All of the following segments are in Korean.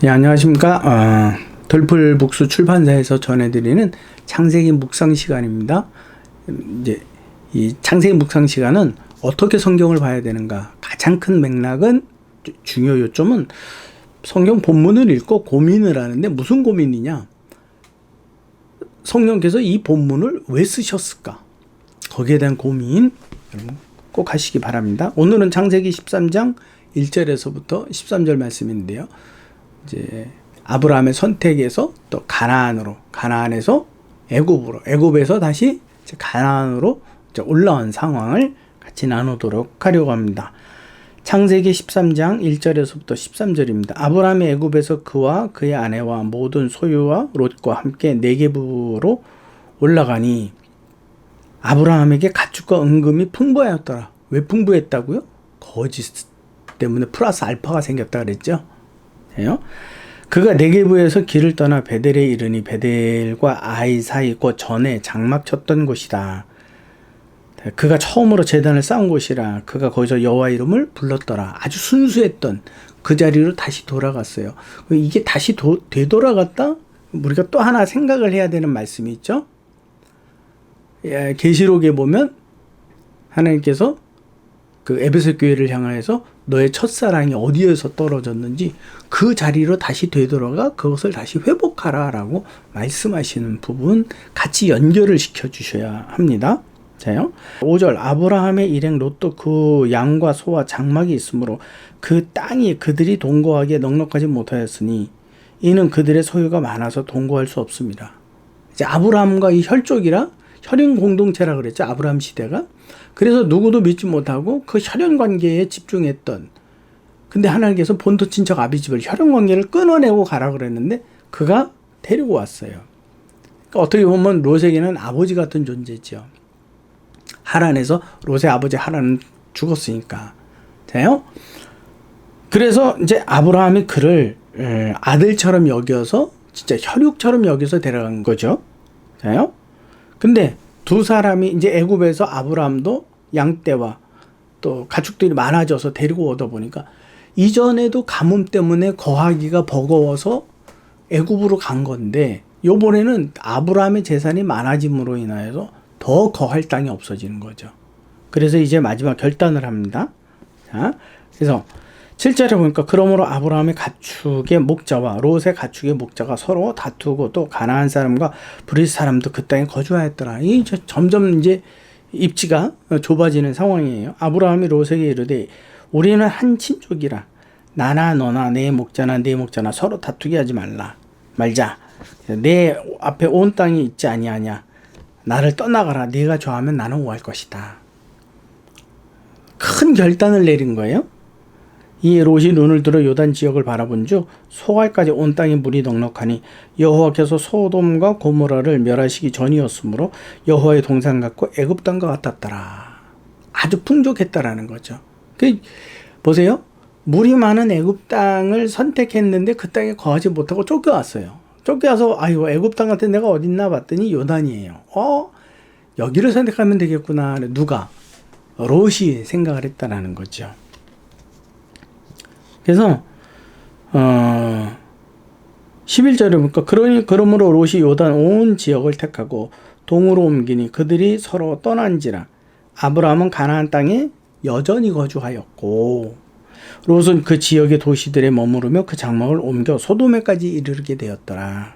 예, 안녕하십니까. 덜풀북수 출판사에서 전해드리는 창세기 묵상 시간입니다. 이제 이 창세기 묵상 시간은 어떻게 성경을 봐야 되는가, 가장 큰 맥락은, 중요 요점은 성경 본문을 읽고 고민을 하는데, 무슨 고민이냐, 성령께서 이 본문을 왜 쓰셨을까, 거기에 대한 고민 여러분 꼭 하시기 바랍니다. 오늘은 창세기 13장 1절에서부터 13절 말씀인데요, 이제 아브라함의 선택에서 또 가나안에서 애굽으로, 애굽에서 다시 가나안으로 이제 올라온 상황을 같이 나누도록 하려고 합니다. 창세기 13장 1절에서부터 13절입니다. 아브라함이 애굽에서 그와 그의 아내와 모든 소유와 롯과 함께 네게부로 올라가니 아브라함에게 가축과 은금이 풍부하였더라. 왜 풍부했다고요? 거짓 때문에 플러스 알파가 생겼다 그랬죠. 그가 네게부에서 길을 떠나 베델에 이르니 베델과 아이 사이 곧 전에 장막 쳤던 곳이다. 그가 처음으로 제단을 쌓은 곳이라. 그가 거기서 여호와 이름을 불렀더라. 아주 순수했던 그 자리로 다시 돌아갔어요. 이게 다시 되돌아갔다? 우리가 또 하나 생각을 해야 되는 말씀이 있죠. 계시록에 보면 하나님께서 그 에베소 교회를 향하여서 너의 첫사랑이 어디에서 떨어졌는지 그 자리로 다시 되돌아가 그것을 다시 회복하라 라고 말씀하시는 부분 같이 연결을 시켜 주셔야 합니다. 자요. 5절 아브라함의 일행 롯도 그 양과 소와 장막이 있으므로 그 땅이 그들이 동거하기에 넉넉하지 못하였으니 이는 그들의 소유가 많아서 동거할 수 없습니다. 이제 아브라함과 이 혈족이라 혈연 공동체라 그랬죠. 아브라함 시대가. 그래서 누구도 믿지 못하고 그 혈연 관계에 집중했던, 근데 하나님께서 본토 친척 아비집을 혈연 관계를 끊어내고 가라 그랬는데 그가 데리고 왔어요. 그러니까 어떻게 보면 롯에게는 아버지 같은 존재죠. 하란에서 롯의 아버지 하란은 죽었으니까. 자요. 그래서 이제 아브라함이 그를 아들처럼 여겨서 진짜 혈육처럼 여겨서 데려간 거죠. 자요. 근데 두 사람이 이제 애굽에서 아브라함도 양떼와 또 가축들이 많아져서 데리고 오다 보니까 이전에도 가뭄 때문에 거하기가 버거워서 애굽으로 간 건데 요번에는 아브라함의 재산이 많아짐으로 인하여서 더 거할 땅이 없어지는 거죠. 그래서 이제 마지막 결단을 합니다. 자, 그래서 7절에 보니까 그러므로 아브라함의 가축의 목자와 롯의 가축의 목자가 서로 다투고 또 가나안 사람과 브릿 사람도 그 땅에 거주하였더라. 이 점점 이제 입지가 좁아지는 상황이에요. 아브라함이 롯에게 이르되 우리는 한 친족이라 나나 너나 내 목자나 서로 다투게 하지 말자. 내 앞에 온 땅이 있지 아니하냐. 나를 떠나가라. 네가 좋아하면 나는 오할 것이다. 큰 결단을 내린 거예요. 이 롯이 눈을 들어 요단 지역을 바라본즉 소갈까지 온 땅에 물이 넉넉하니 여호와께서 소돔과 고모라를 멸하시기 전이었으므로 여호와의 동산 같고 애굽 땅과 같았더라. 아주 풍족했다라는 거죠. 보세요. 물이 많은 애굽 땅을 선택했는데 그 땅에 거하지 못하고 쫓겨왔어요. 쫓겨와서 아이고 애굽 땅 같은 데가 어딨나 봤더니 요단이에요. 여기를 선택하면 되겠구나. 누가? 롯이 생각을 했다라는 거죠. 그래서 11절에 보니까 그러므로 롯이 요단 온 지역을 택하고 동으로 옮기니 그들이 서로 떠난지라. 아브라함은 가나안 땅에 여전히 거주하였고 롯은 그 지역의 도시들에 머무르며 그 장막을 옮겨 소돔에까지 이르게 되었더라.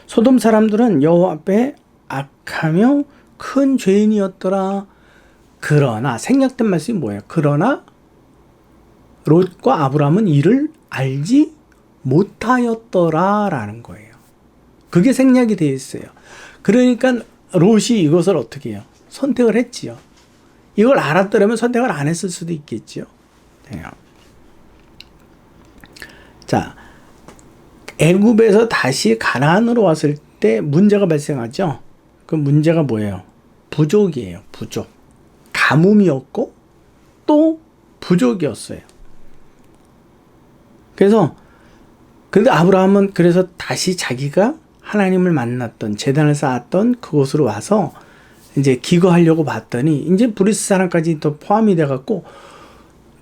소돔 사람들은 여호와 앞에 악하며 큰 죄인이었더라. 그러나 생략된 말씀이 뭐예요? 그러나 롯과 아브라함은 이를 알지 못하였더라라는 거예요. 그게 생략이 되어 있어요. 그러니까 롯이 이것을 어떻게 해요? 선택을 했지요. 이걸 알았더라면 선택을 안 했을 수도 있겠죠. 자, 애굽에서 다시 가나안으로 왔을 때 문제가 발생하죠. 그 문제가 뭐예요? 부족이에요. 부족. 가뭄이었고 또 부족이었어요. 그래서 근데 아브라함은 그래서 다시 자기가 하나님을 만났던 제단을 쌓았던 그곳으로 와서 이제 기거하려고 봤더니 이제 브리스 사람까지 또 포함이 돼 갖고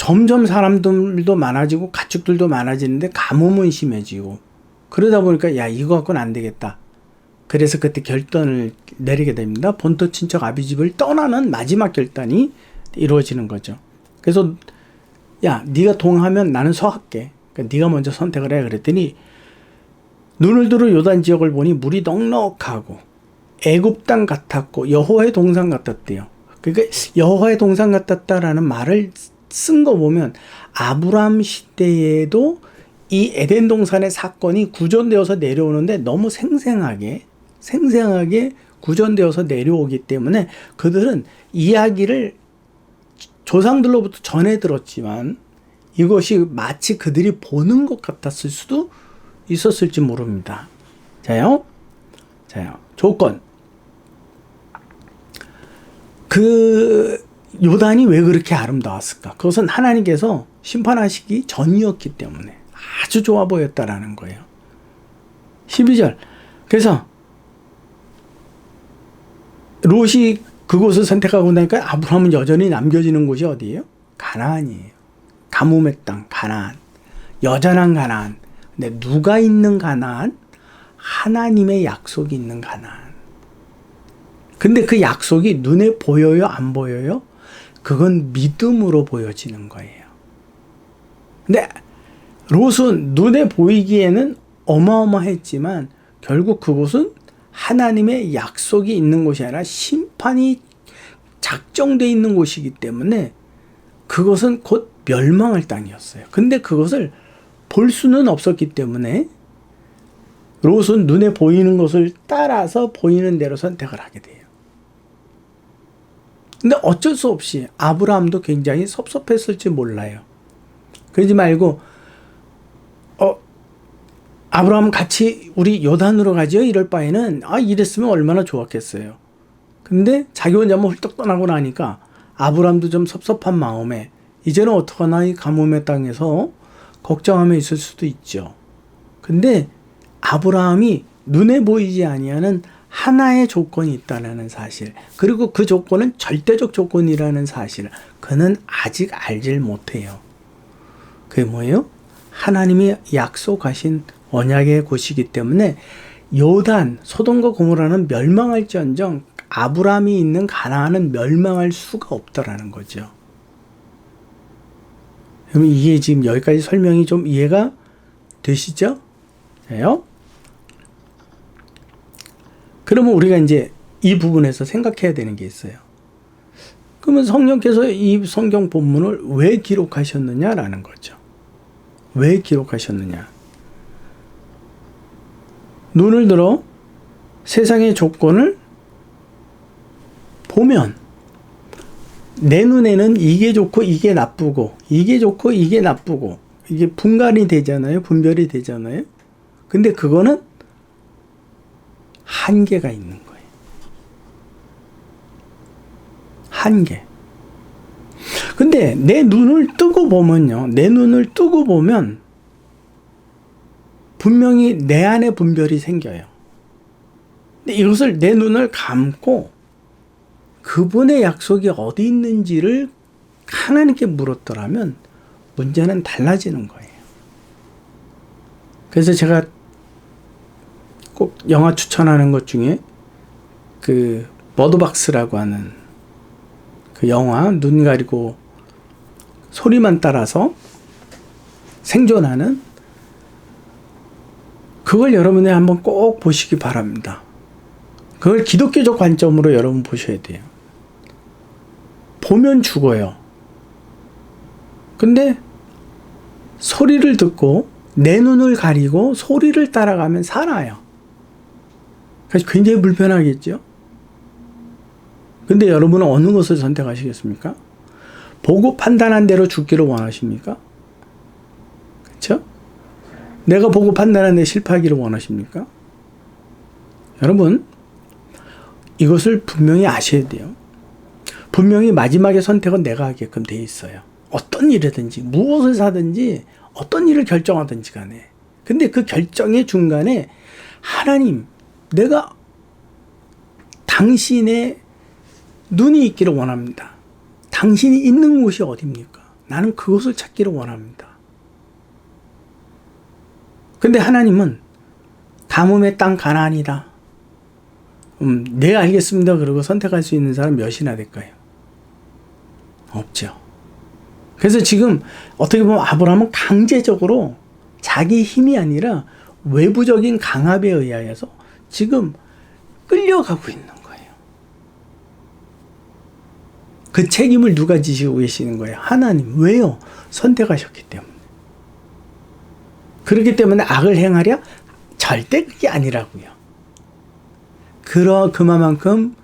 점점 사람들도 많아지고 가축들도 많아지는데 가뭄은 심해지고 그러다 보니까 야 이거 갖고는 안 되겠다. 그래서 그때 결단을 내리게 됩니다. 본토 친척 아비집을 떠나는 마지막 결단이 이루어지는 거죠. 그래서 야 네가 동하면 나는 서할게. 그러니까 네가 먼저 선택을 해. 그랬더니 눈을 들어 요단 지역을 보니 물이 넉넉하고 애굽 땅 같았고 여호와의 동산 같았대요. 그러니까 여호와의 동산 같았다라는 말을 쓴 거 보면 아브라함 시대에도 이 에덴 동산의 사건이 구전되어서 내려오는데 너무 생생하게 구전되어서 내려오기 때문에 그들은 이야기를 조상들로부터 전해 들었지만 이것이 마치 그들이 보는 것 같았을 수도 있었을지 모릅니다. 자요. 조건. 그 요단이 왜 그렇게 아름다웠을까? 그것은 하나님께서 심판하시기 전이었기 때문에 아주 좋아 보였다라는 거예요. 12절. 그래서 롯이 그곳을 선택하고 나니까 아브라함은 여전히 남겨지는 곳이 어디예요? 가나안이에요. 가뭄의 땅, 가나안. 여전한 가나안. 근데 누가 있는 가나안? 하나님의 약속이 있는 가나안. 근데 그 약속이 눈에 보여요? 안 보여요? 그건 믿음으로 보여지는 거예요. 근데 롯은 눈에 보이기에는 어마어마했지만 결국 그곳은 하나님의 약속이 있는 곳이 아니라 심판이 작정되어 있는 곳이기 때문에 그것은 곧 멸망할 땅이었어요. 근데 그것을 볼 수는 없었기 때문에 롯은 눈에 보이는 것을 따라서 보이는 대로 선택을 하게 돼요. 근데 어쩔 수 없이 아브라함도 굉장히 섭섭했을지 몰라요. 그러지 말고 아브라함 같이 우리 요단으로 가죠? 이럴 바에는 이랬으면 얼마나 좋았겠어요. 근데 자기 혼자만 훌떡 떠나고 나니까 아브라함도 좀 섭섭한 마음에 이제는 어떡하나 이 가뭄의 땅에서 걱정하며 있을 수도 있죠. 근데 아브라함이 눈에 보이지 아니하는 하나의 조건이 있다는 사실, 그리고 그 조건은 절대적 조건이라는 사실, 그는 아직 알질 못해요. 그게 뭐예요? 하나님이 약속하신 언약의 곳이기 때문에 요단, 소돔과 고모라는 멸망할지언정 아브라함이 있는 가나안은 멸망할 수가 없다라는 거죠. 그럼 이게 지금 여기까지 설명이 좀 이해가 되시죠? 네요? 그러면 우리가 이제 이 부분에서 생각해야 되는 게 있어요. 그러면 성령께서 이 성경 본문을 왜 기록하셨느냐라는 거죠. 왜 기록하셨느냐? 눈을 들어 세상의 조건을 보면 내 눈에는 이게 좋고 이게 나쁘고 이게 좋고 이게 나쁘고 이게 분간이 되잖아요. 분별이 되잖아요. 근데 그거는 한계가 있는 거예요. 한계. 근데 내 눈을 뜨고 보면 분명히 내 안에 분별이 생겨요. 근데 이것을 내 눈을 감고 그분의 약속이 어디 있는지를 하나님께 물었더라면 문제는 달라지는 거예요. 그래서 제가 꼭 영화 추천하는 것 중에 그 버드박스라고 하는 그 영화, 눈 가리고 소리만 따라서 생존하는, 그걸 여러분이 한번 꼭 보시기 바랍니다. 그걸 기독교적 관점으로 여러분 보셔야 돼요. 보면 죽어요. 근데 소리를 듣고 내 눈을 가리고 소리를 따라가면 살아요. 그래서 굉장히 불편하겠죠? 근데 여러분은 어느 것을 선택하시겠습니까? 보고 판단한 대로 죽기를 원하십니까? 그렇죠? 내가 보고 판단한 데 실패하기를 원하십니까? 여러분, 이것을 분명히 아셔야 돼요. 분명히 마지막의 선택은 내가 하게끔 돼 있어요. 어떤 일이든지, 무엇을 사든지, 어떤 일을 결정하든지 간에. 근데 그 결정의 중간에 하나님, 내가 당신의 눈이 있기를 원합니다. 당신이 있는 곳이 어디입니까? 나는 그것을 찾기를 원합니다. 근데 하나님은 가뭄의 땅 가나안이다. 네, 알겠습니다. 그러고 선택할 수 있는 사람 몇이나 될까요? 없죠. 그래서 지금 어떻게 보면 아브라함은 강제적으로 자기 힘이 아니라 외부적인 강압에 의하여서 지금 끌려가고 있는 거예요. 그 책임을 누가 지시고 계시는 거예요? 하나님. 왜요? 선택하셨기 때문에. 그렇기 때문에 악을 행하랴? 절대 그게 아니라고요. 그만큼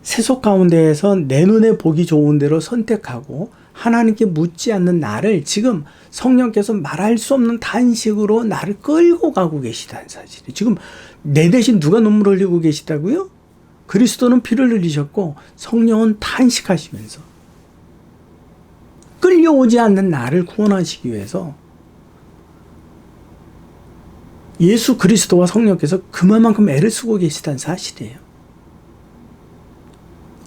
세속 가운데에서 내 눈에 보기 좋은 대로 선택하고 하나님께 묻지 않는 나를 지금 성령께서 말할 수 없는 탄식으로 나를 끌고 가고 계시다는 사실이에요. 지금 내 대신 누가 눈물 흘리고 계시다고요? 그리스도는 피를 흘리셨고 성령은 탄식하시면서 끌려오지 않는 나를 구원하시기 위해서 예수 그리스도와 성령께서 그만큼 애를 쓰고 계시다는 사실이에요.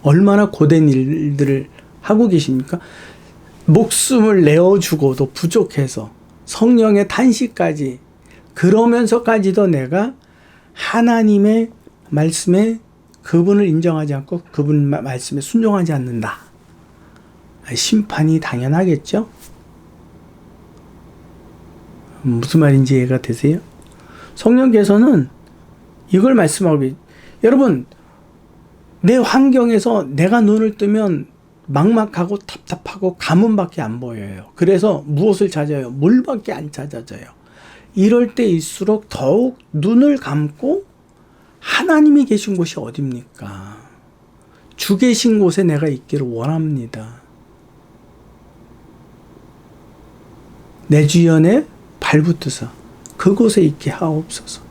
얼마나 고된 일들을 하고 계십니까? 목숨을 내어주고도 부족해서 성령의 탄식까지, 그러면서까지도 내가 하나님의 말씀에 그분을 인정하지 않고 그분 말씀에 순종하지 않는다. 심판이 당연하겠죠? 무슨 말인지 이해가 되세요? 성령께서는 이걸 말씀하고, 여러분, 내 환경에서 내가 눈을 뜨면 막막하고 답답하고 가뭄밖에 안 보여요. 그래서 무엇을 찾아요? 물밖에 안 찾아져요. 이럴 때일수록 더욱 눈을 감고 하나님이 계신 곳이 어딥니까? 주 계신 곳에 내가 있기를 원합니다. 내 주연에 발붙드사 그곳에 있게 하옵소서.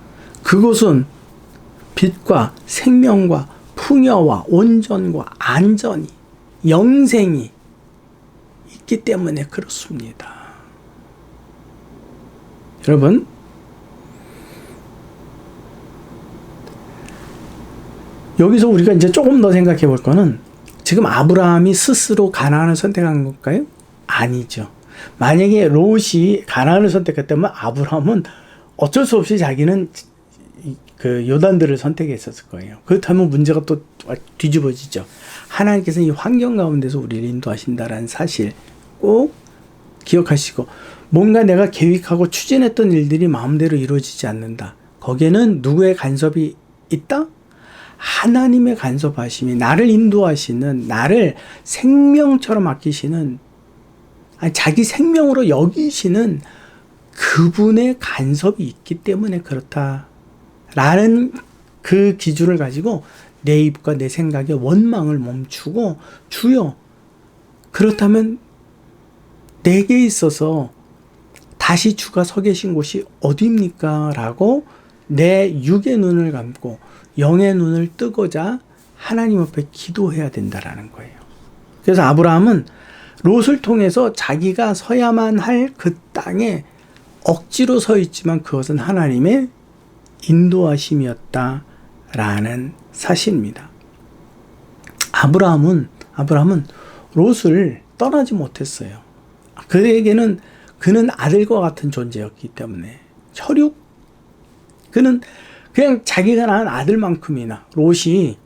그곳은 빛과 생명과 풍요와 온전과 안전이, 영생이 있기 때문에 그렇습니다. 여러분, 여기서 우리가 이제 조금 더 생각해 볼 거는, 지금 아브라함이 스스로 가나안을 선택한 걸까요? 아니죠. 만약에 롯이 가나안을 선택했다면 아브라함은 어쩔 수 없이 자기는 그 요단들을 선택했었을 거예요. 그렇다면 문제가 또 뒤집어지죠. 하나님께서 이 환경 가운데서 우리를 인도하신다라는 사실 꼭 기억하시고, 뭔가 내가 계획하고 추진했던 일들이 마음대로 이루어지지 않는다. 거기에는 누구의 간섭이 있다? 하나님의 간섭하심이, 나를 인도하시는, 나를 생명처럼 아끼시는, 자기 생명으로 여기시는 그분의 간섭이 있기 때문에 그렇다라는 그 기준을 가지고 내 입과 내 생각의 원망을 멈추고, 주여, 그렇다면 내게 있어서 다시 주가 서 계신 곳이 어디입니까? 라고 내 육의 눈을 감고 영의 눈을 뜨고자 하나님 앞에 기도해야 된다라는 거예요. 그래서 아브라함은 롯을 통해서 자기가 서야만 할 그 땅에 억지로 서 있지만 그것은 하나님의 인도하심이었다라는 사실입니다. 아브라함은 롯을 떠나지 못했어요. 그에게는 그는 아들과 같은 존재였기 때문에, 혈육, 그는 그냥 자기가 낳은 아들만큼이나 롯이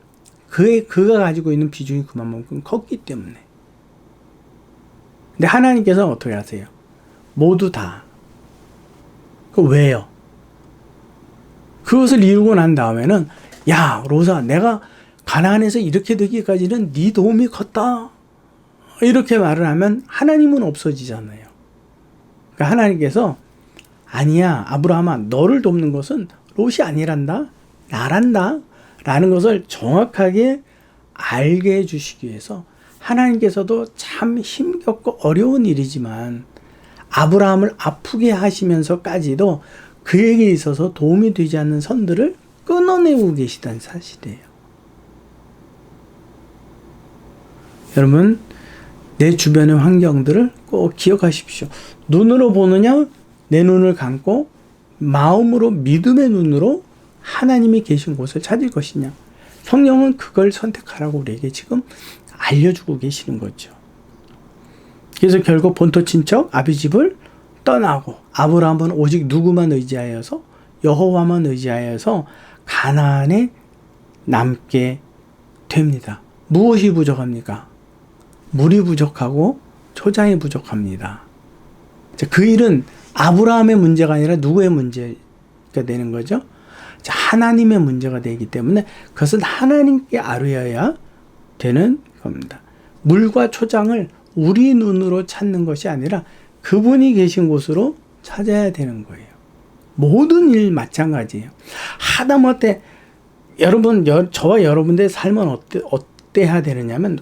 그가 가지고 있는 비중이 그만큼 컸기 때문에. 근데 하나님께서는 어떻게 하세요? 모두 다. 그 왜요? 그것을 이루고 난 다음에는, 야, 롯아, 내가 가나안에서 이렇게 되기까지는 네 도움이 컸다. 이렇게 말을 하면 하나님은 없어지잖아요. 그러니까 하나님께서, 아니야, 아브라함아, 너를 돕는 것은 롯이 아니란다, 나란다 라는 것을 정확하게 알게 해주시기 위해서 하나님께서도 참 힘겹고 어려운 일이지만 아브라함을 아프게 하시면서까지도 그에게 있어서 도움이 되지 않는 선들을 끊어내고 계시다는 사실이에요. 여러분, 내 주변의 환경들을 꼭 기억하십시오. 눈으로 보느냐, 내 눈을 감고 마음으로, 믿음의 눈으로 하나님이 계신 곳을 찾을 것이냐. 성령은 그걸 선택하라고 우리에게 지금 알려주고 계시는 거죠. 그래서 결국 본토 친척 아비집을 떠나고 아브라함은 오직 누구만 의지하여서 여호와만 의지하여서 가나안에 남게 됩니다. 무엇이 부족합니까? 물이 부족하고 초장이 부족합니다. 그 일은 아브라함의 문제가 아니라 누구의 문제가 되는 거죠? 하나님의 문제가 되기 때문에 그것은 하나님께 아뢰어야 되는 겁니다. 물과 초장을 우리 눈으로 찾는 것이 아니라 그분이 계신 곳으로 찾아야 되는 거예요. 모든 일 마찬가지예요. 하다못해 여러분, 저와 여러분들의 삶은 어때야 되느냐면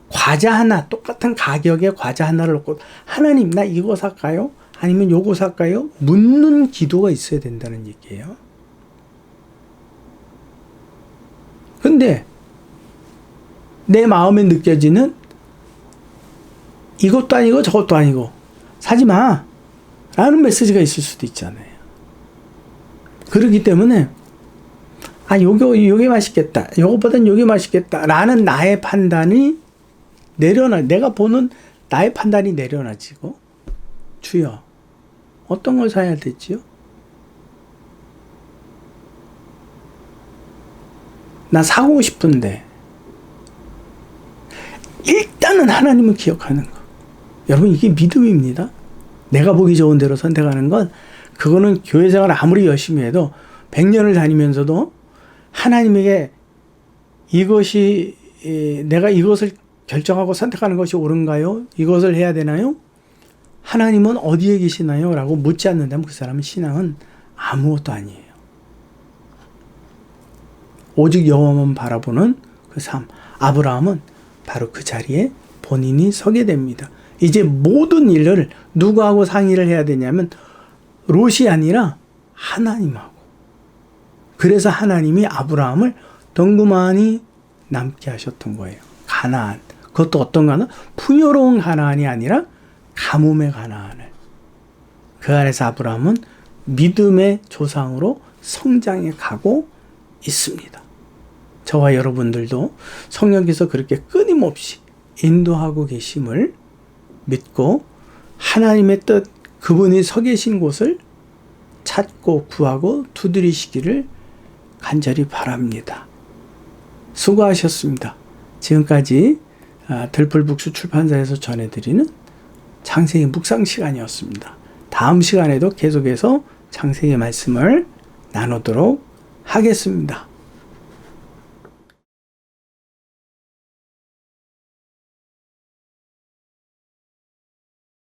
과자 하나, 똑같은 가격의 과자 하나를 놓고 하나님 나 이거 살까요? 아니면 요거 살까요? 묻는 기도가 있어야 된다는 얘기예요. 근데 내 마음에 느껴지는 이것도 아니고 저것도 아니고 사지 마 라는 메시지가 있을 수도 있잖아요. 그렇기 때문에 요게 맛있겠다, 요거보단 요게 맛있겠다 라는 나의 판단이 내가 보는 나의 판단이 내려놔지고, 주여 어떤 걸 사야 되지요? 나 사고 싶은데. 일단은 하나님을 기억하는 거. 여러분, 이게 믿음입니다. 내가 보기 좋은 대로 선택하는 건, 그거는 교회 생활 아무리 열심히 해도 100년을 다니면서도 하나님에게 이것이 내가 이것을 결정하고 선택하는 것이 옳은가요? 이것을 해야 되나요? 하나님은 어디에 계시나요? 라고 묻지 않는다면 그 사람의 신앙은 아무것도 아니에요. 오직 여호와만 바라보는 그 삶. 아브라함은 바로 그 자리에 본인이 서게 됩니다. 이제 모든 일을 누구하고 상의를 해야 되냐면 롯이 아니라 하나님하고. 그래서 하나님이 아브라함을 덩그마니 남게 하셨던 거예요. 가나안. 그것도 어떤 가나안? 풍요로운 가나안이 아니라 가뭄의 가나안을. 그 안에서 아브라함은 믿음의 조상으로 성장해 가고 있습니다. 저와 여러분들도 성령께서 그렇게 끊임없이 인도하고 계심을 믿고 하나님의 뜻, 그분이 서 계신 곳을 찾고 구하고 두드리시기를 간절히 바랍니다. 수고하셨습니다. 지금까지 들풀북수 출판사에서 전해드리는 창세기 묵상 시간이었습니다. 다음 시간에도 계속해서 창세기 말씀을 나누도록 하겠습니다.